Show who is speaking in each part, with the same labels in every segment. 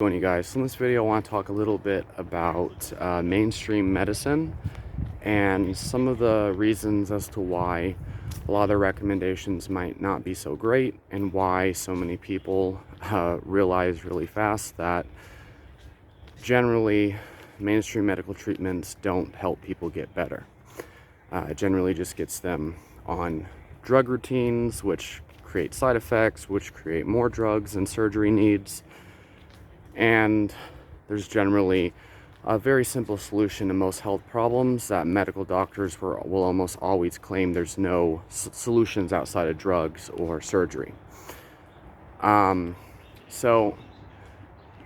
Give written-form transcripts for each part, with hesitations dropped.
Speaker 1: You guys, so in this video I want to talk a little bit about mainstream medicine and some of the reasons as to why a lot of the recommendations might not be so great, and why so many people realize really fast that generally mainstream medical treatments don't help people get better. It generally just gets them on drug routines, which create side effects, which create more drugs and surgery needs. And there's generally a very simple solution to most health problems that medical doctors will almost always claim there's no solutions outside of drugs or surgery. So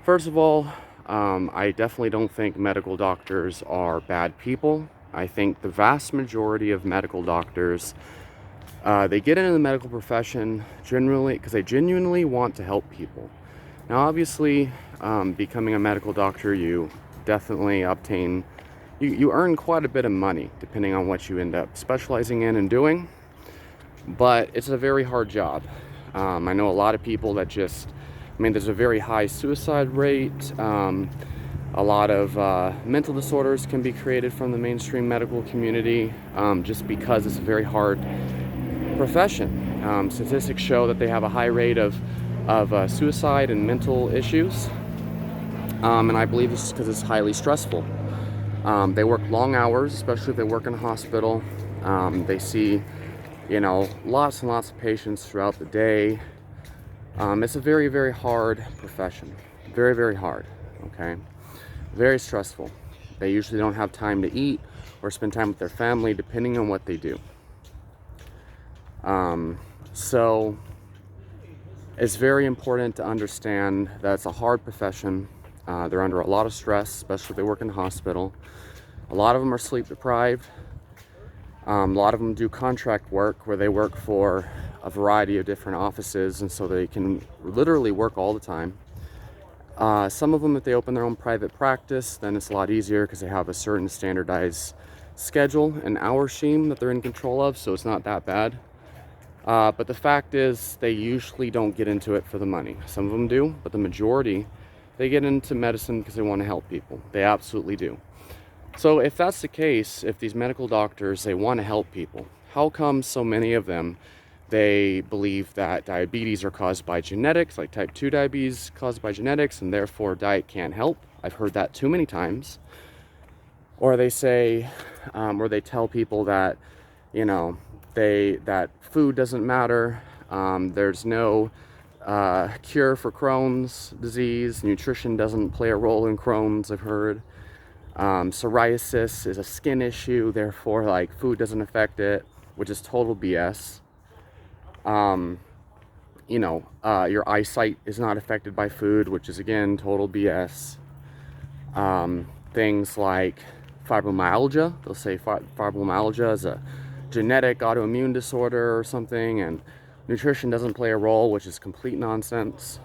Speaker 1: first of all, I definitely don't think medical doctors are bad people. I think the vast majority of medical doctors, they get into the medical profession generally because they genuinely want to help people. Now, obviously, becoming a medical doctor, you definitely you earn quite a bit of money depending on what you end up specializing in and doing, but it's a very hard job. I know a lot of people that there's a very high suicide rate. A lot of mental disorders can be created from the mainstream medical community just because it's a very hard profession. Statistics show that they have a high rate of suicide and mental issues, and I believe this is because it's highly stressful. They work long hours, especially if they work in a hospital. They see, lots and lots of patients throughout the day. It's a very, very hard profession. Very, very hard, okay? Very stressful. They usually don't have time to eat or spend time with their family, depending on what they do. So it's very important to understand that it's a hard profession. They're under a lot of stress, especially if they work in a hospital. A lot of them are sleep deprived. A lot of them do contract work where they work for a variety of different offices, and so they can literally work all the time. Some of them, if they open their own private practice, then it's a lot easier because they have a certain standardized schedule and hour scheme that they're in control of, so it's not that bad. But the fact is, they usually don't get into it for the money. Some of them do, but the majority, they get into medicine because they want to help people. They absolutely do. So if that's the case, if these medical doctors, they want to help people, how come so many of them, they believe that diabetes are caused by genetics, like type 2 diabetes caused by genetics, and therefore diet can't help? I've heard that too many times. Or they say, or they tell people that, that food doesn't matter. There's no cure for Crohn's disease. Nutrition doesn't play a role in Crohn's, I've heard. Psoriasis is a skin issue, therefore food doesn't affect it, which is total BS. Your eyesight is not affected by food, which is again total BS. Things like fibromyalgia, they'll say fibromyalgia is a genetic autoimmune disorder or something, and nutrition doesn't play a role, which is complete nonsense.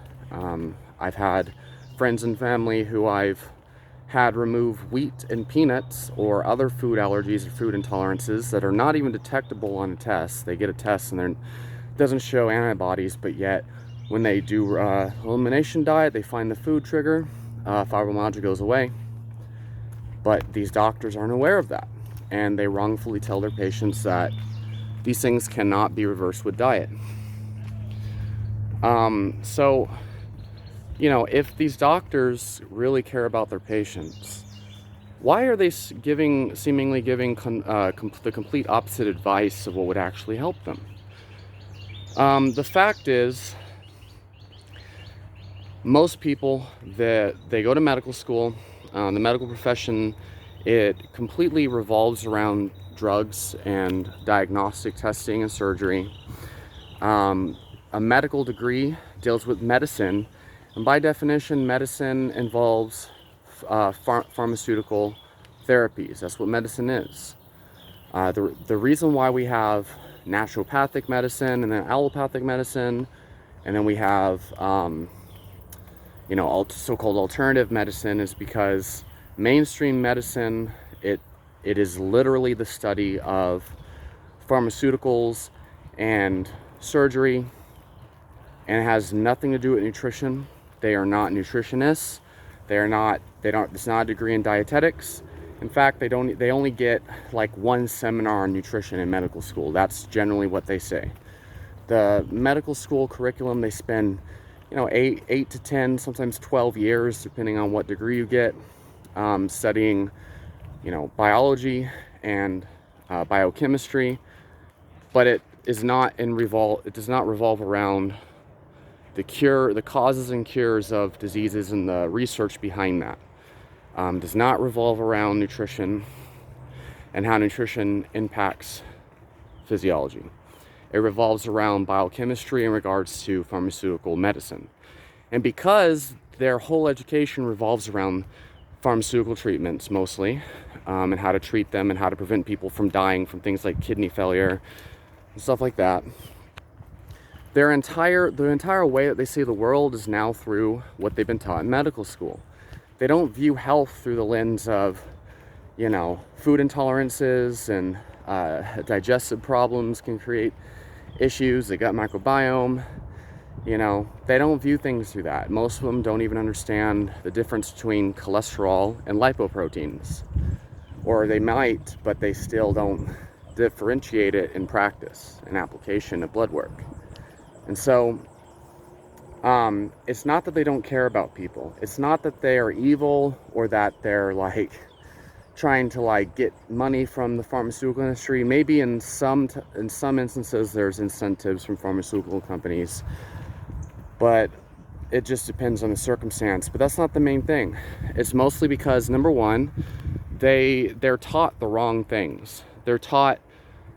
Speaker 1: I've had friends and family who I've had remove wheat and peanuts or other food allergies or food intolerances that are not even detectable on a test. They get a test and it doesn't show antibodies, but yet when they do elimination diet, they find the food trigger, fibromyalgia goes away. But these doctors aren't aware of that, and they wrongfully tell their patients that these things cannot be reversed with diet. If these doctors really care about their patients, why are they seemingly giving the complete opposite advice of what would actually help them? The fact is, most people that they go to medical school, the medical profession, it completely revolves around drugs and diagnostic testing and surgery. A medical degree deals with medicine, and by definition, medicine involves pharmaceutical therapies. That's what medicine is. The reason why we have naturopathic medicine and then allopathic medicine, and then we have so-called alternative medicine, is because mainstream medicine, it is literally the study of pharmaceuticals and surgery, and it has nothing to do with nutrition. They are not nutritionists. It's not a degree in dietetics. In fact, they only get like one seminar on nutrition in medical school. That's generally what they say. The medical school curriculum, they spend, 8 to 10, sometimes 12 years, depending on what degree you get, studying, biology and biochemistry, but it does not revolve around the causes and cures of diseases and the research behind that. Does not revolve around nutrition and how nutrition impacts physiology. It revolves around biochemistry in regards to pharmaceutical medicine. And because their whole education revolves around pharmaceutical treatments mostly, and how to treat them and how to prevent people from dying from things like kidney failure and stuff like that, the entire way that they see the world is now through what they've been taught in medical school. They don't view health through the lens of, food intolerances and digestive problems can create issues, the gut microbiome. They don't view things through that. Most of them don't even understand the difference between cholesterol and lipoproteins. Or they might, but they still don't differentiate it in practice and application of blood work. And so it's not that they don't care about people. It's not that they are evil or that they're trying to get money from the pharmaceutical industry. Maybe in some instances there's incentives from pharmaceutical companies, but it just depends on the circumstance. But that's not the main thing. It's mostly because, number one, they're taught the wrong things. They're taught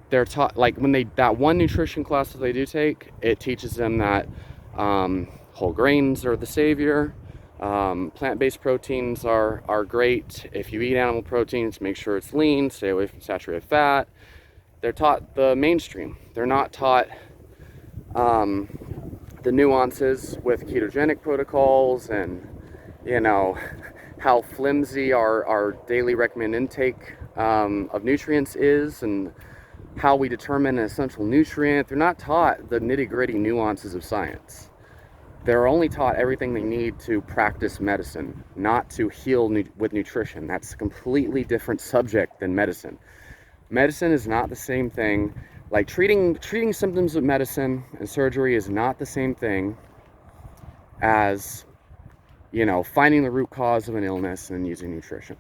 Speaker 1: that one nutrition class that they do take, it teaches them that whole grains are the savior. Plant-based proteins are great. If you eat animal proteins, make sure it's lean, stay away from saturated fat. They're taught the mainstream. They're not taught the nuances with ketogenic protocols and how flimsy our daily recommended intake of nutrients is and how we determine an essential nutrient. They're not taught the nitty-gritty nuances of science. They're only taught everything they need to practice medicine, not to heal with nutrition. That's a completely different subject than medicine. Medicine is not the same thing. Treating symptoms with medicine and surgery is not the same thing as, finding the root cause of an illness and using nutrition.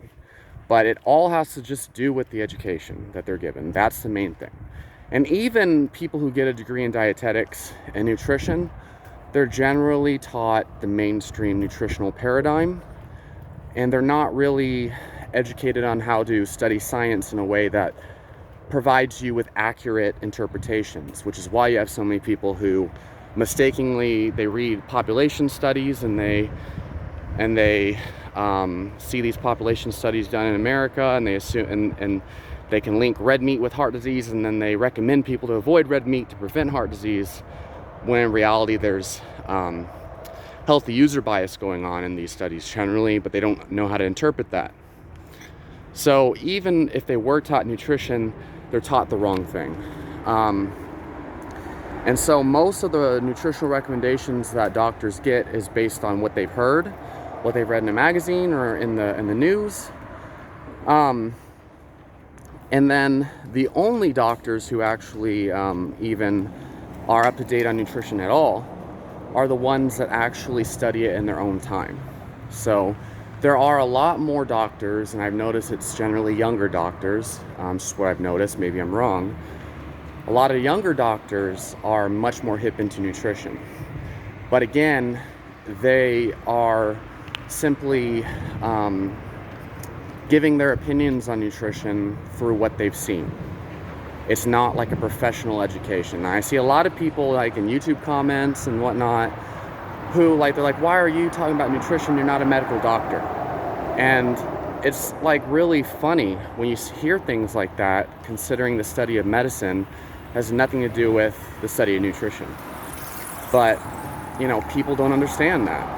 Speaker 1: But it all has to just do with the education that they're given. That's the main thing. And even people who get a degree in dietetics and nutrition, they're generally taught the mainstream nutritional paradigm, and they're not really educated on how to study science in a way that provides you with accurate interpretations, which is why you have so many people who mistakenly, they read population studies and they see these population studies done in America, and they assume and they can link red meat with heart disease, and then they recommend people to avoid red meat to prevent heart disease, when in reality there's healthy user bias going on in these studies generally, but they don't know how to interpret that. So even if they were taught nutrition, they're taught the wrong thing. And so most of the nutritional recommendations that doctors get is based on what they've heard, what they've read in a magazine or in the news. And then the only doctors who actually even are up to date on nutrition at all are the ones that actually study it in their own time. So there are a lot more doctors, and I've noticed it's generally younger doctors, just what I've noticed, maybe I'm wrong. A lot of younger doctors are much more hip into nutrition. But again, they are simply giving their opinions on nutrition through what they've seen. It's not like a professional education. I see a lot of people in YouTube comments and whatnot who they're like, why are you talking about nutrition? You're not a medical doctor. And it's really funny when you hear things like that, considering the study of medicine has nothing to do with the study of nutrition. But, people don't understand that.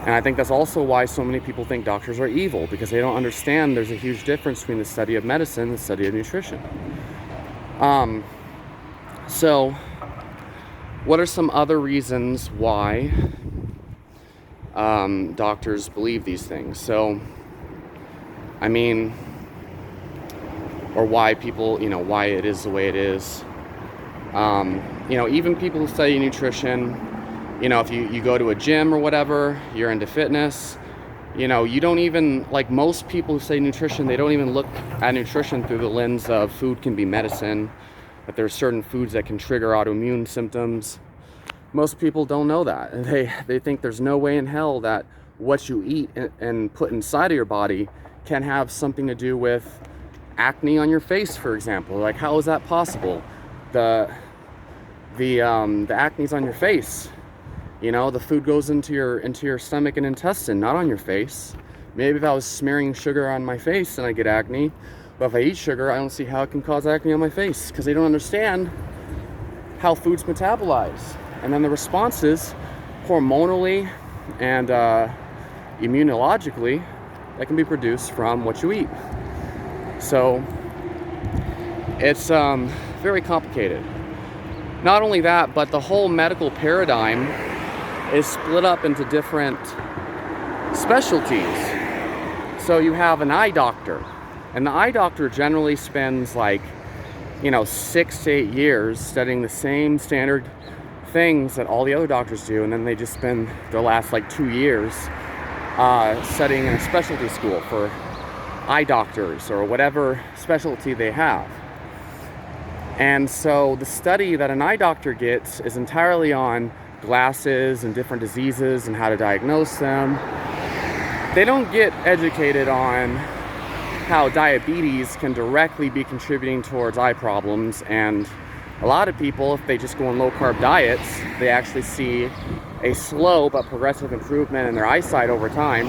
Speaker 1: And I think that's also why so many people think doctors are evil, because they don't understand there's a huge difference between the study of medicine and the study of nutrition. So what are some other reasons why doctors believe these things. So, I mean, or why people, why it is the way it is. Even people who study nutrition, if you go to a gym or whatever, you're into fitness, you don't even, like most people who study nutrition, they don't even look at nutrition through the lens of food can be medicine, that there's certain foods that can trigger autoimmune symptoms. Most people don't know that. They think there's no way in hell that what you eat and put inside of your body can have something to do with acne on your face, for example. Like, how is that possible? The acne's on your face. The food goes into your stomach and intestine, not on your face. Maybe if I was smearing sugar on my face then I get acne, but if I eat sugar, I don't see how it can cause acne on my face, because they don't understand how food's metabolized. And then the responses, hormonally and immunologically, that can be produced from what you eat. So it's very complicated. Not only that, but the whole medical paradigm is split up into different specialties. So you have an eye doctor, and the eye doctor generally spends 6 to 8 years studying the same standard things that all the other doctors do, and then they just spend their last 2 years studying in a specialty school for eye doctors or whatever specialty they have. And so the study that an eye doctor gets is entirely on glasses and different diseases and how to diagnose them. They don't get educated on how diabetes can directly be contributing towards eye problems, and a lot of people, if they just go on low-carb diets, they actually see a slow but progressive improvement in their eyesight over time.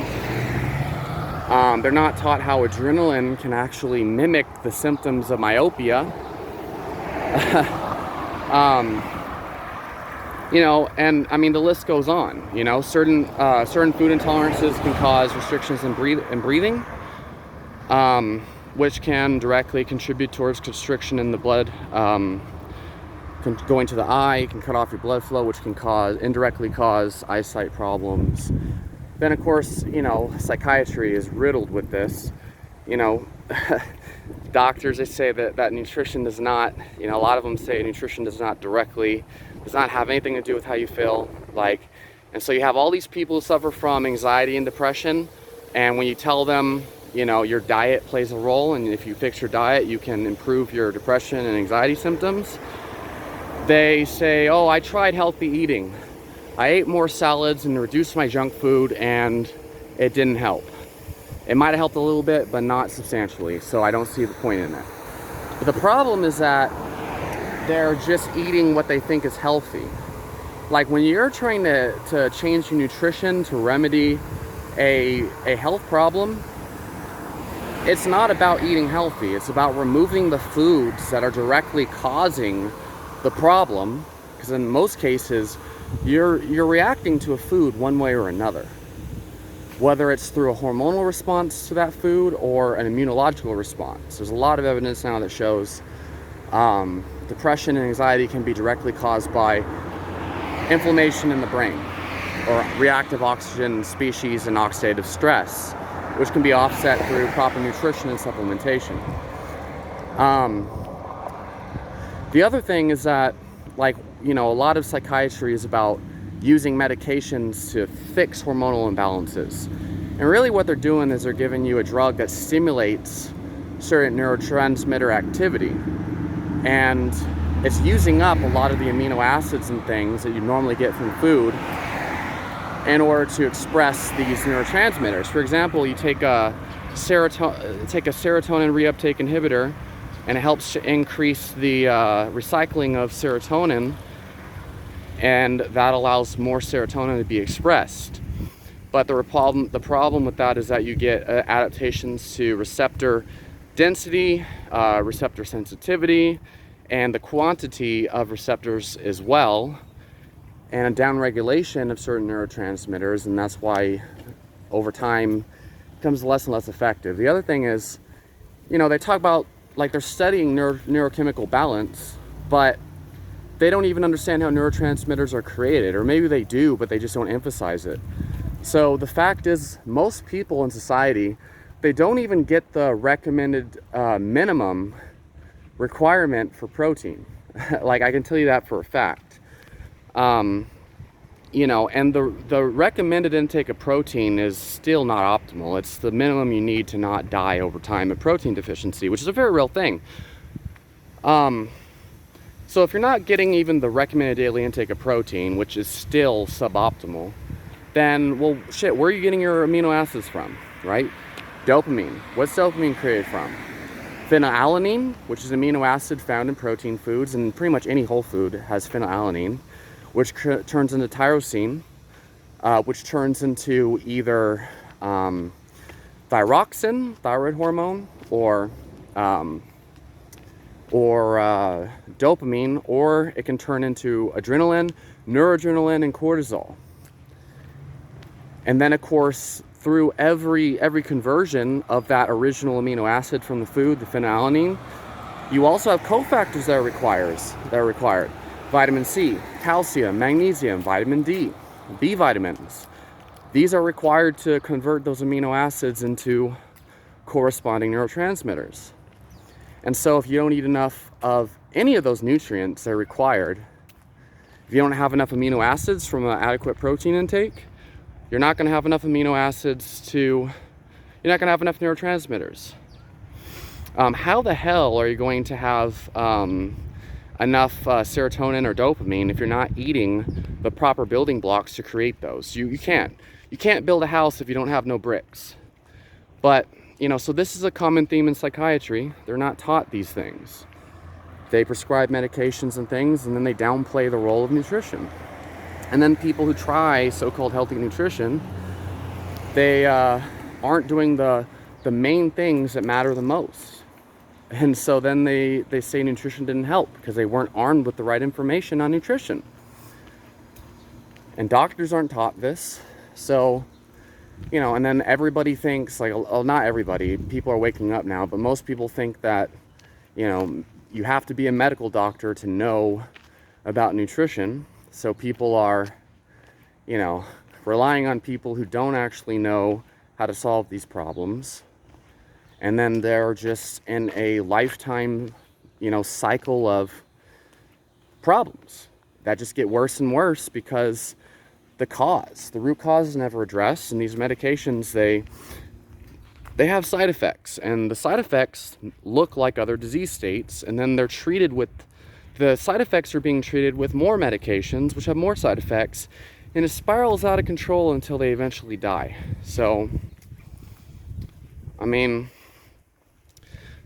Speaker 1: They're not taught how adrenaline can actually mimic the symptoms of myopia. And I mean, the list goes on. Certain food intolerances can cause restrictions in breathing, which can directly contribute towards constriction in the blood, going to the eye, can cut off your blood flow, which can indirectly cause eyesight problems. Then, of course, psychiatry is riddled with this. Doctors, they say that nutrition does not, a lot of them say nutrition does not have anything to do with how you feel. And so you have all these people who suffer from anxiety and depression, and when you tell them, your diet plays a role, and if you fix your diet, you can improve your depression and anxiety symptoms, they say, oh, I tried healthy eating. I ate more salads and reduced my junk food, and it didn't help. It might have helped a little bit, but not substantially, so I don't see the point in it. But the problem is that they're just eating what they think is healthy. When you're trying to change your nutrition to remedy a health problem, it's not about eating healthy. It's about removing the foods that are directly causing the problem, because in most cases, you're reacting to a food one way or another. Whether it's through a hormonal response to that food or an immunological response. There's a lot of evidence now that shows depression and anxiety can be directly caused by inflammation in the brain, or reactive oxygen species and oxidative stress, which can be offset through proper nutrition and supplementation. The other thing is that, a lot of psychiatry is about using medications to fix hormonal imbalances. And really what they're doing is they're giving you a drug that stimulates certain neurotransmitter activity. And it's using up a lot of the amino acids and things that you normally get from food in order to express these neurotransmitters. For example, you take a serotonin reuptake inhibitor, and it helps to increase the recycling of serotonin, and that allows more serotonin to be expressed. But the problem with that is that you get adaptations to receptor density, receptor sensitivity, and the quantity of receptors as well, and a downregulation of certain neurotransmitters, and that's why over time it becomes less and less effective. The other thing is, they talk about, they're studying neurochemical balance, but they don't even understand how neurotransmitters are created, or maybe they do, but they just don't emphasize it. So the fact is, most people in society, they don't even get the recommended minimum requirement for protein. Like, I can tell you that for a fact. You know, and the recommended intake of protein is still not optimal. It's the minimum you need to not die over time of protein deficiency, which is a very real thing. So if you're not getting even the recommended daily intake of protein, which is still suboptimal, then, well, shit, where are you getting your amino acids from, right? Dopamine. What's dopamine created from? Phenylalanine, which is an amino acid found in protein foods, and pretty much any whole food has phenylalanine, which turns into tyrosine, which turns into either thyroxine, thyroid hormone, or dopamine, or it can turn into adrenaline, noradrenaline, and cortisol. And then, of course, through every conversion of that original amino acid from the food, the phenylalanine, you also have cofactors that are required. Vitamin C, calcium, magnesium, vitamin D, B vitamins. These are required to convert those amino acids into corresponding neurotransmitters. And so if you don't eat enough of any of those nutrients that are required, if you don't have enough amino acids from an adequate protein intake, you're not going to have enough amino acids you're not going to have enough neurotransmitters. How the hell are you going to have enough serotonin or dopamine if you're not eating the proper building blocks to create those? You can't build a house if you don't have no bricks. But, you know, so this is a common theme in psychiatry. They're not taught these things. They prescribe medications and things, and then they downplay the role of nutrition. And then people who try so-called healthy nutrition, they aren't doing the main things that matter the most. And so then they say nutrition didn't help because they weren't armed with the right information on nutrition. And doctors aren't taught this. So, you know, and then everybody thinks, like, well, not everybody, people are waking up now, but most people think that, you know, you have to be a medical doctor to know about nutrition. So people are, you know, relying on people who don't actually know how to solve these problems. And then they're just in a lifetime, you know, cycle of problems that just get worse and worse because the root cause is never addressed. And these medications, they have side effects, and the side effects look like other disease states, and then they're treated with, the side effects are being treated with more medications, which have more side effects, and it spirals out of control until they eventually die. So, I mean,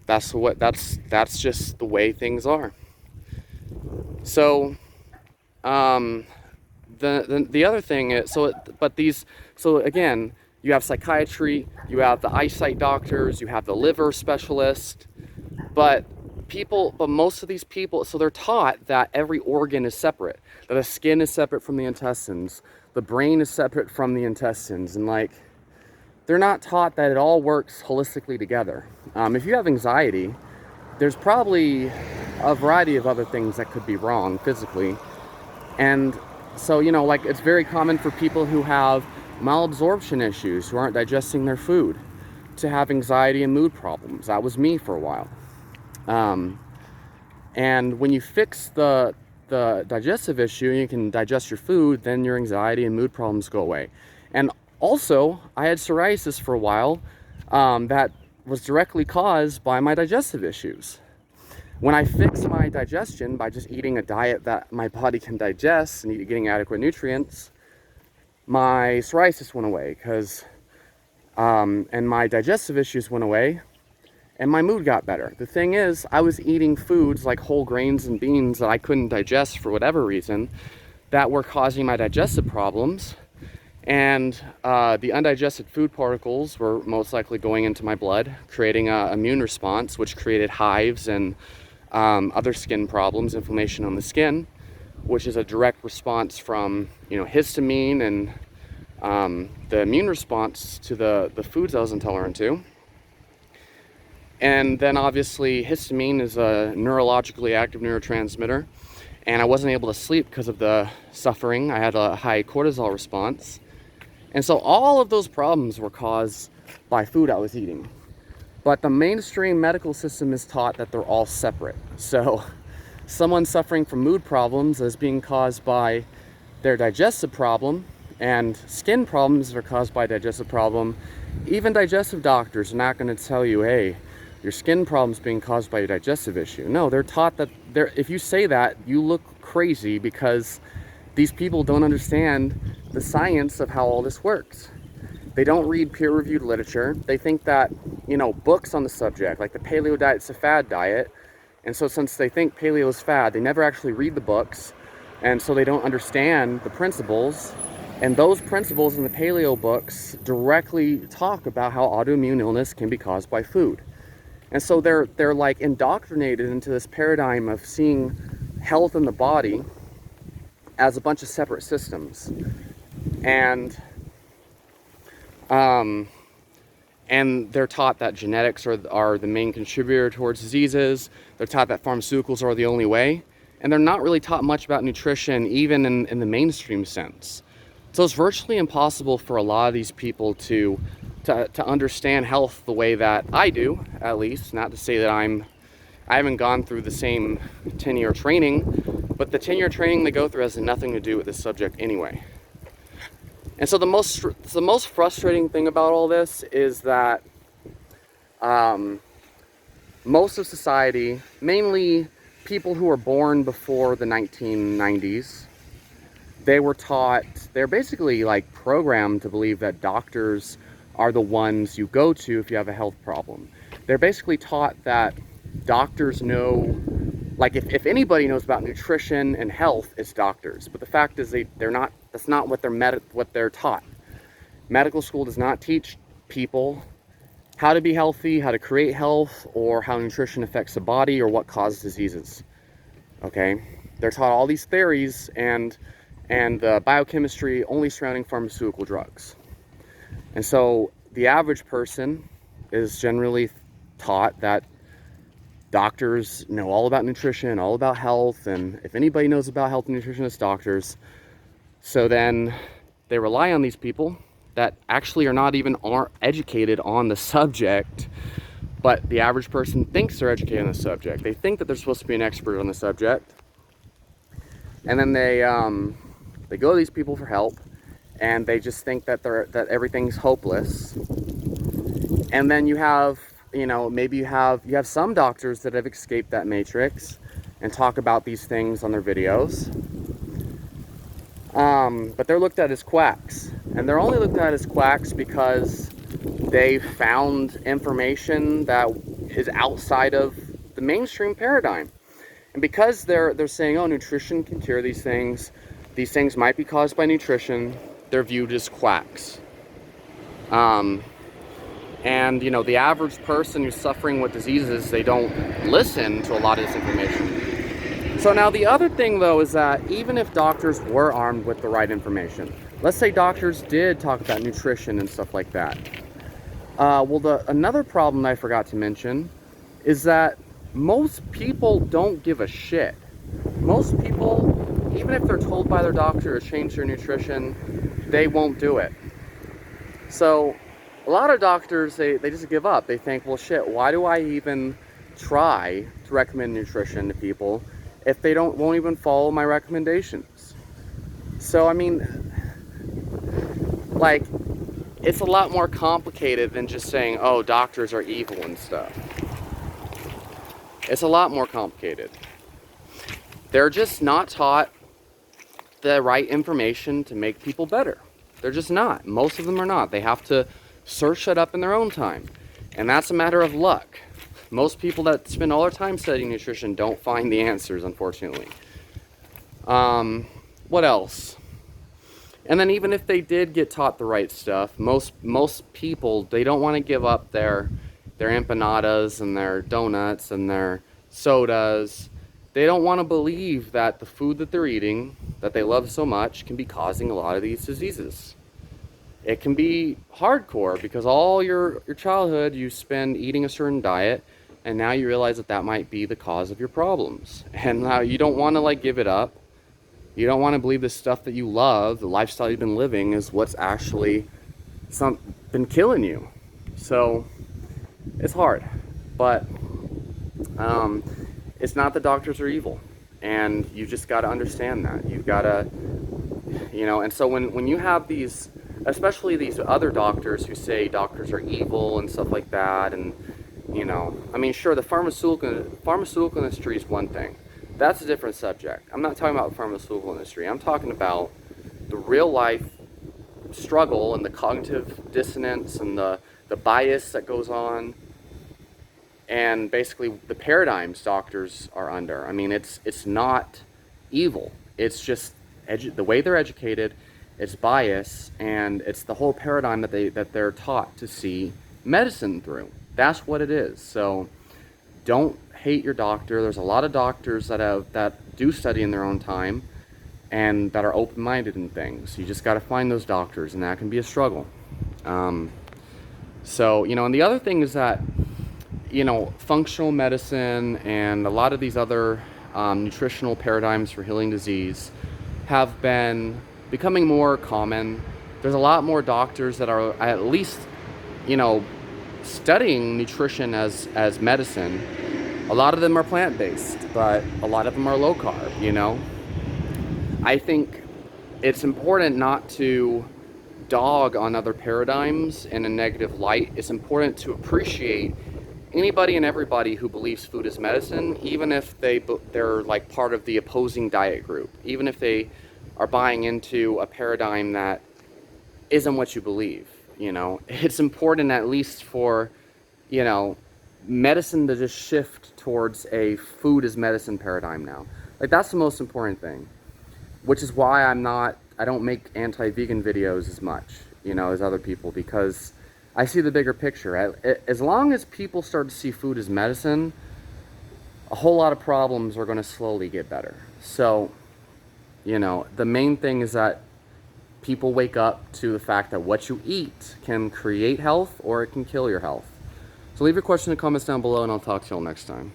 Speaker 1: that's just the way things are. So, the other thing is, so again, you have psychiatry, you have the eyesight doctors, you have the liver specialist, but most of these people, so they're taught that every organ is separate, that the skin is separate from the intestines, the brain is separate from the intestines, and like, they're not taught that it all works holistically together. If you have anxiety, there's probably a variety of other things that could be wrong physically. And so, you know, like, it's very common for people who have malabsorption issues, who aren't digesting their food, to have anxiety and mood problems. That was me for a while. And when you fix the digestive issue, you can digest your food, then your anxiety and mood problems go away. And also, I had psoriasis for a while that was directly caused by my digestive issues. When I fixed my digestion by just eating a diet that my body can digest and getting adequate nutrients, my psoriasis went away and my digestive issues went away, and my mood got better. The thing is, I was eating foods like whole grains and beans that I couldn't digest for whatever reason that were causing my digestive problems, and the undigested food particles were most likely going into my blood, creating an immune response, which created hives and other skin problems, inflammation on the skin, which is a direct response from, you know, histamine and the immune response to the foods I was intolerant to. And then obviously histamine is a neurologically active neurotransmitter, and I wasn't able to sleep because of the suffering. I had a high cortisol response, And so all of those problems were caused by food I was eating. But the mainstream medical system is taught that they're all separate. So someone suffering from mood problems is being caused by their digestive problem, and skin problems that are caused by digestive problem. Even digestive doctors are not going to tell you, hey, your skin problem's being caused by your digestive issue. No, they're taught that if you say that, you look crazy, because these people don't understand the science of how all this works. They don't read peer-reviewed literature. They think that, books on the subject, like the paleo diet's a fad diet. And so since they think paleo is fad, they never actually read the books. And so they don't understand the principles. And those principles in the paleo books directly talk about how autoimmune illness can be caused by food. And so they're like indoctrinated into this paradigm of seeing health in the body as a bunch of separate systems. And they're taught that genetics are the main contributor towards diseases. They're taught that pharmaceuticals are the only way. And they're not really taught much about nutrition, even in the mainstream sense. So it's virtually impossible for a lot of these people to understand health the way that I do, at least. Not to say that I haven't gone through the same 10-year training, but the 10-year training they go through has nothing to do with this subject anyway. And so the most frustrating thing about all this is that most of society, mainly people who were born before the 1990s, they're basically like programmed to believe that doctors are the ones you go to if you have a health problem. They're basically taught that doctors know, like if anybody knows about nutrition and health, it's doctors. But the fact is that's not what they're taught. Medical school does not teach people how to be healthy, how to create health, or how nutrition affects the body, or what causes diseases. Okay? They're taught all these theories and the biochemistry only surrounding pharmaceutical drugs. And so the average person is generally taught that doctors know all about nutrition, all about health, and if anybody knows about health and nutrition, it's doctors. So then they rely on these people that actually aren't educated on the subject, but the average person thinks they're educated on the subject. They think that they're supposed to be an expert on the subject. And then they go to these people for help, and they just think that everything's hopeless. And then you have, maybe you have some doctors that have escaped that matrix and talk about these things on their videos. But they're looked at as quacks. And they're only looked at as quacks because they found information that is outside of the mainstream paradigm. And because they're saying, oh, nutrition can cure these things might be caused by nutrition, they're viewed as quacks. And the average person who's suffering with diseases, they don't listen to a lot of this information. So now the other thing though is that even if doctors were armed with the right information, let's say doctors did talk about nutrition and stuff like that. Another problem I forgot to mention is that most people don't give a shit. Most people, even if they're told by their doctor to change their nutrition, they won't do it. So a lot of doctors, they just give up. They think, well, shit, why do I even try to recommend nutrition to people if they won't even follow my recommendations? So, I mean, like, it's a lot more complicated than just saying, oh, doctors are evil and stuff. It's a lot more complicated. They're just not taught the right information to make people better. They're just not. Most of them are not. They have to search that up in their own time. And that's a matter of luck. Most people that spend all their time studying nutrition don't find the answers, unfortunately. What else? And then even if they did get taught the right stuff, most people, they don't want to give up their empanadas and their donuts and their sodas. They don't want to believe that the food that they're eating, that they love so much, can be causing a lot of these diseases. It can be hardcore because all your childhood you spend eating a certain diet, and now you realize that might be the cause of your problems. And now you don't want to give it up. You don't want to believe the stuff that you love, the lifestyle you've been living, is what's actually been killing you. So it's hard, but it's not that doctors are evil, and you just got to understand that. You've got to, and so when you have these, especially these other doctors who say doctors are evil and stuff like that, and I mean, sure, the pharmaceutical industry is one thing. That's a different subject. I'm not talking about the pharmaceutical industry. I'm talking about the real life struggle and the cognitive dissonance and the bias that goes on, and basically the paradigms doctors are under. I mean, it's not evil. It's just the way they're educated. It's bias, and it's the whole paradigm that they're taught to see medicine through. That's what it is. So don't hate your doctor. There's a lot of doctors that do study in their own time and that are open-minded in things. You just got to find those doctors, and that can be a struggle. So, and the other thing is that, functional medicine and a lot of these other nutritional paradigms for healing disease have been becoming more common. There's a lot more doctors that are at least, studying nutrition as medicine. A lot of them are plant-based, but a lot of them are low-carb, I think it's important not to dog on other paradigms in a negative light. It's important to appreciate anybody and everybody who believes food is medicine, even if they're like part of the opposing diet group, even if they are buying into a paradigm that isn't what you believe. It's important, at least for medicine, to just shift towards a food is medicine paradigm now. Like, that's the most important thing, which is why I don't make anti-vegan videos as much, as other people, because I see the bigger picture. As long as people start to see food as medicine, a whole lot of problems are going to slowly get better. So, the main thing is that people wake up to the fact that what you eat can create health or it can kill your health. So leave your question in the comments down below, and I'll talk to you all next time.